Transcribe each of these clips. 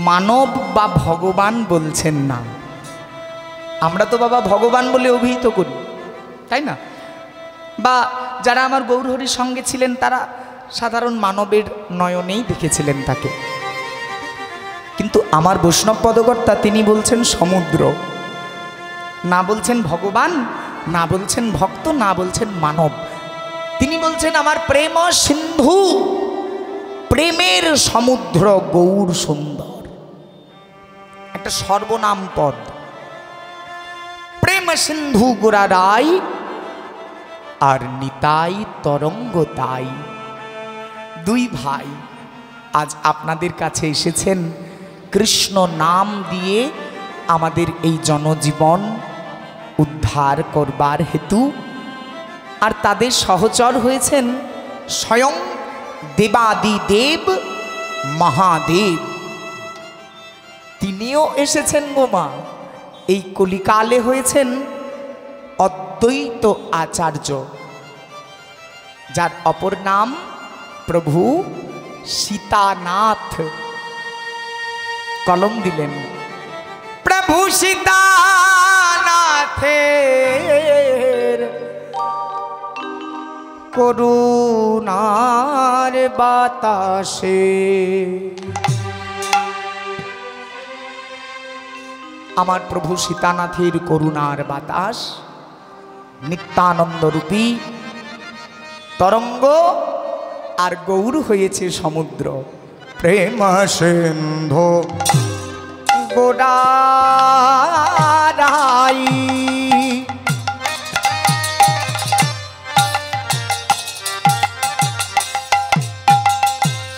মানব বা ভগবান বলছেন না। আমরা তো বাবা ভগবান বলে অভিহিত করি, তাই না? বা যারা আমার গৌরহরির সঙ্গে ছিলেন তারা সাধারণ মানবের নয়নেই দেখেছিলেন তাকে। কিন্তু আমার বৈষ্ণব পদকর্তা তিনি বলছেন সমুদ্র, না বলছেন ভগবান, না বলছেন ভক্ত, না বলছেন মানব। তিনি বলছেন আমার প্রেম সিন্ধু, প্রেমের সমুদ্র গৌর সুন্দর। একটা সর্বনাম পদ, প্রেম সিন্ধু গোরা রায় আর নিতাই তরঙ্গ তাই। দুই ভাই আজ আপনাদের কাছে এসেছেন কৃষ্ণ নাম দিয়ে আমাদের এই জনজীবন উদ্ধার করবার হেতু। আর তাদের সহচর হয়েছেন স্বয়ং দেবাদিদেব মহাদেব। তিনিও এসেছেন গোমা, এই কলিকালে হয়েছেন অদ্বৈত আচার্য, যার অপর নাম প্রভু সীতানাথ। কলম দিলেন প্রভু সীতানাথের করুণার বাতাসে। আমার প্রভু সীতানাথের করুণার বাতাস নিত্যানন্দ রূপী তরঙ্গ, আর গৌর হয়েছে সমুদ্র। প্রেম সিন্ধু গোড়ারাই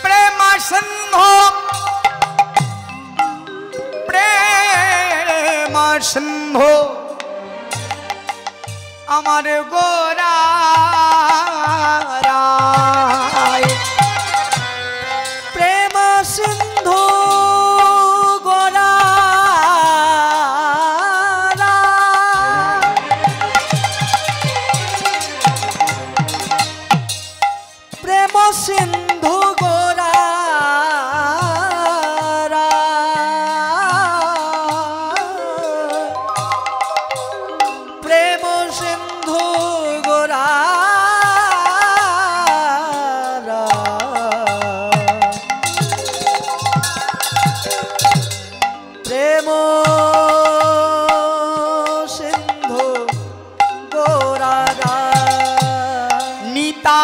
প্রেম সিন্ধু, প্রেম সিন্ধু আমার গোড়ারাই। প্রেম সিন্ধু সিন্ধু গোরা প্রেম সিন্ধু গোরা প্রেম সিন্ধু গোরা নিতা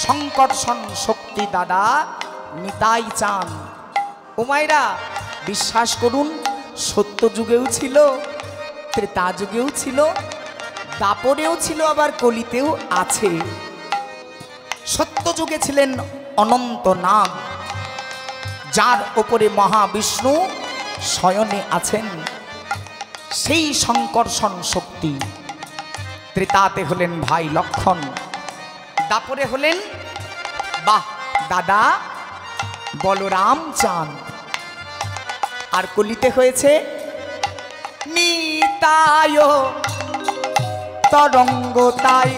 সংকর্ষণ শক্তি দাদা নিতাই চান। উমাইরা বিশ্বাস করুন, সত্য যুগেও ছিল, ত্রেতা যুগেও ছিল, দাপরেও ছিল, আবার কলিতেও আছে। সত্য যুগে ছিলেন অনন্ত নাগ, যার ওপরে মহাবিষ্ণু শয়নে আছেন, সেই সংকর্ষণ শক্তি। ত্রেতাতে হলেন ভাই লক্ষণ, দাপরে হলেন বাহ দাদা বলরাম চান, আর কলিতে হয়েছে নিতায় তরঙ্গ তাই।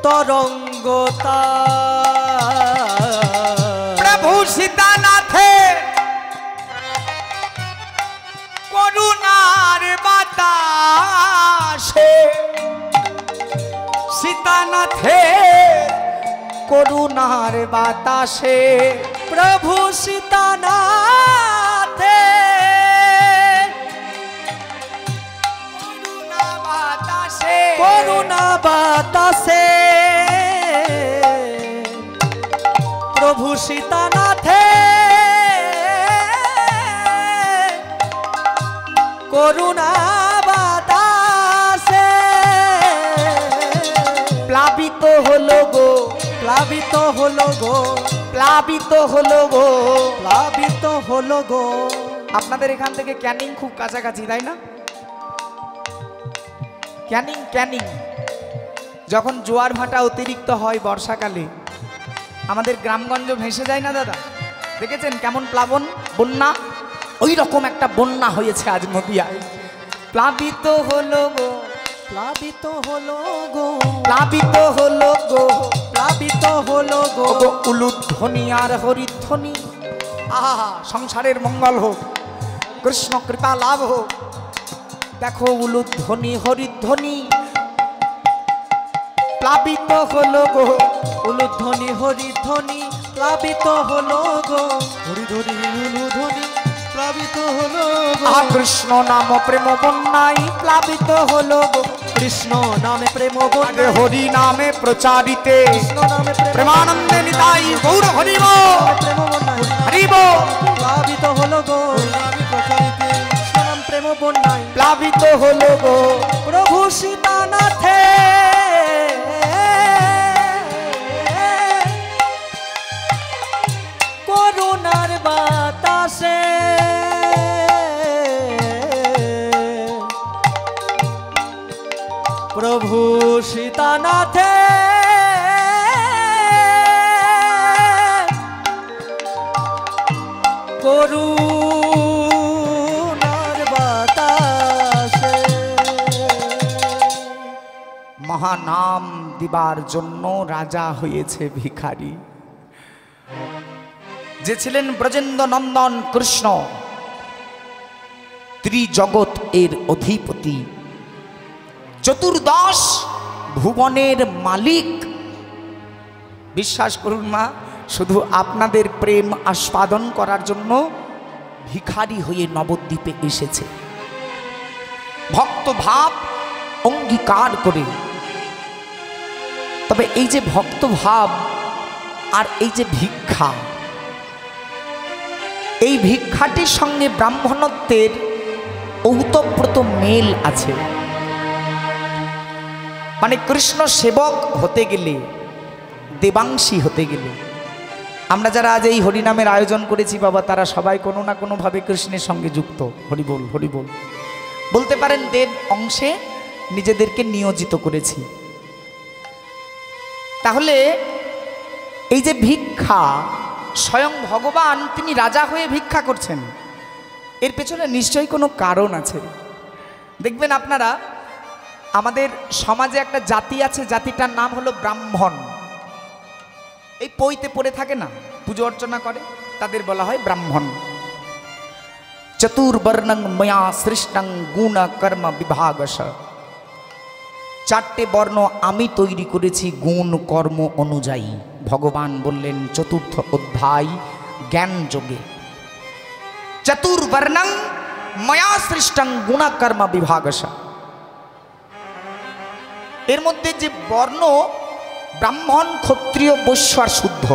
তরঙ্গতা প্রভু সীতানাথে করুণার বাতাসে। সীতানাথে করুণার বাতাসে প্রভু সীতানাথে করুণা বাতাসে, করুণা বাতাসে প্রভু সীতানাথে করুণা বাতাসে প্লাবিত হলো গো, প্লাবিত হলো গো, প্লাবিত হলো গো, প্লাবিত হলো গো। আপনাদের এখান থেকে ক্যানিং খুব কাছাকাছি, তাই না? ক্যানিং ক্যানিং যখন জোয়ার ভাটা অতিরিক্ত হয় বর্ষাকালে আমাদের গ্রামগঞ্জ ভেসে যায় না দাদা, দেখেছেন কেমন প্লাবন বন্যা? ওই রকম একটা বন্যা হয়েছে আজ নদিয়ায়। প্লাবিত হলো গো, প্লাবিত হলো গো, প্লাবিত হলো গো, প্লাবিত হলো গো, উলুধ্বনি আর হরিধ্বনি। আহা, সংসারের মঙ্গল হোক, কৃষ্ণ কৃপা লাভ হোক। দেখো উলুধ্বনি হরিধ্বনি প্লাবিত হলো গো, উলুধ্বনি হরিধ্বনি প্লাবিত হলো গো, হরিধ্বনি উলুধ্বনি প্লাবিত হলো গো। কৃষ্ণ নাম প্রেম বন্যায় প্লাবিত হলো গো, কৃষ্ণ নামে প্রেম বন্যা, হরি নামে প্রচারিতে, কৃষ্ণ নামে প্রেমানন্দে নিতাই গৌর হরিব প্রেম বন্যায় হরিব। প্লাবিত হলো গো, নামে প্রচারিতে কৃষ্ণ নাম প্রেম বন্যায় প্লাবিত হলো গো, প্রভু সীতানাথে করুণার বাতাসে, প্রভু সীতানাথে করুণার বাতাসে। মহানাম দিবার জন্য রাজা হয়েছে ভিখারি। যে ছিলেন ব্রজেন্দ্র নন্দন কৃষ্ণ, ত্রিজগৎ এর অধিপতি, চতুর্দশ ভুবনের মালিক। বিশ্বাস করুন মা, শুধু আপনাদের প্রেম আস্বাদন করার জন্য ভিখারি হয়ে নবদ্বীপে এসেছে। ভক্ত ভাব অঙ্গীকার করে। তবে এই যে ভক্ত ভাব আর এই যে ভিক্ষা, এই ভিক্ষাটির সঙ্গে ব্রাহ্মণত্বের ওতপ্রোত মেল আছে। মানে কৃষ্ণ সেবক হতে গেলে, দেবাংশী হতে গেলে, আমরা যারা আজ এই হরিনামের আয়োজন করেছি বাবা, তারা সবাই কোনো না কোনোভাবে কৃষ্ণের সঙ্গে যুক্ত। হরিবোল হরিবোল বলতে পারেন, দেব অংশে নিজেদেরকে নিয়োজিত করেছি। তাহলে এই যে ভিক্ষা, স্বয়ং ভগবান তিনি রাজা হয়ে ভিক্ষা করছেন, এর পেছনে নিশ্চয়ই কোনো কারণ আছে। দেখবেন আপনারা, আমাদের সমাজে একটা জাতি আছে, জাতিটার নাম হলো ব্রাহ্মণ। এই পইতে পড়ে থাকে না, পুজো অর্চনা করে, তাদের বলা হয় ব্রাহ্মণ। চতুর্বর্ণং ময়া সৃষ্টং গুণ কর্ম বিভাগশ। চারটে বর্ণ আমি তৈরি করেছি গুণ কর্ম অনুযায়ী। ভগবান বললেন চতুর্থ অধ্যায় জ্ঞান যোগে, চতুর্বর্ণং ময়া সৃষ্টং গুণ কর্ম বিভাগশ। এর মধ্যে যে বর্ণ, ব্রাহ্মণ ক্ষত্রিয় বৈশ্য আর শুদ্ধ,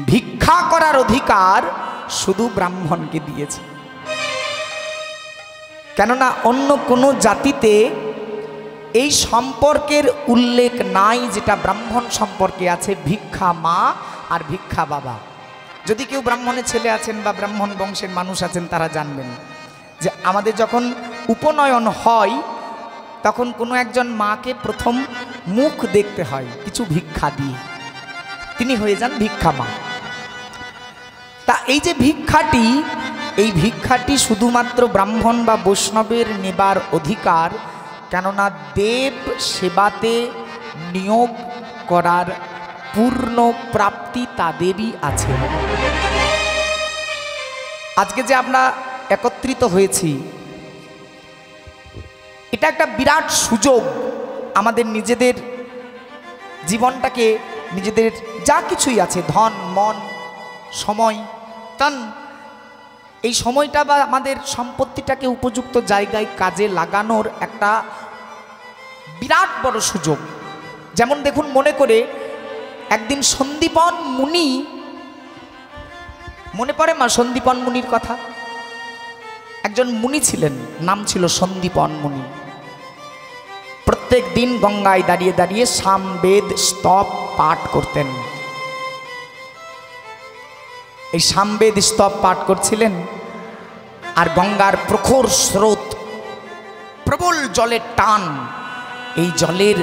ভিক্ষা করার অধিকার শুধু ব্রাহ্মণকে দিয়েছে। কেননা অন্য কোনো জাতিতে এই সম্পর্কের উল্লেখ নাই যেটা ব্রাহ্মণ সম্পর্কে আছে, ভিক্ষা মা আর ভিক্ষা বাবা। যদি কেউ ব্রাহ্মণের ছেলে আছেন বা ব্রাহ্মণ বংশের মানুষ আছেন, তারা জানবেন যে আমাদের যখন উপনয়ন হয় তখন কোনো একজন মাকে প্রথম মুখ দেখতে হয় কিছু ভিক্ষা দিয়ে, তিনি হয়ে যান ভিক্ষা মা। তা এই যে ভিক্ষাটি, এই ভিক্ষাটি শুধুমাত্র ব্রাহ্মণ বা বৈষ্ণবের নেবার অধিকার, কেননা দেব সেবাতে নিয়োগ করার পূর্ণ প্রাপ্তি তাদেরই আছে। আজকে যে আমরা একত্রিত হয়েছি, এটা একটা বিরাট সুযোগ আমাদের নিজেদের জীবনটাকে, নিজেদের যা কিছুই আছে, ধন মন সময় তান, এই সময়টা বা আমাদের সম্পত্তিটাকে উপযুক্ত জায়গায় কাজে লাগানোর একটা বিরাট বড় সুযোগ। যেমন দেখুন, মনে করে একদিন সন্দীপন মুনি, মনে পড়ে মা সন্দীপন মুনির কথা? একজন মুনি ছিলেন, নাম ছিল সন্দীপন মুনি। প্রত্যেক দিন গঙ্গায় দাঁড়িয়ে দাঁড়িয়ে সামবেদ স্তব পাঠ করতেন। এই সামবেদ স্তব পাঠ করছিলেন, আর গঙ্গার প্রখর স্রোত প্রবল জলের টান, এই জলের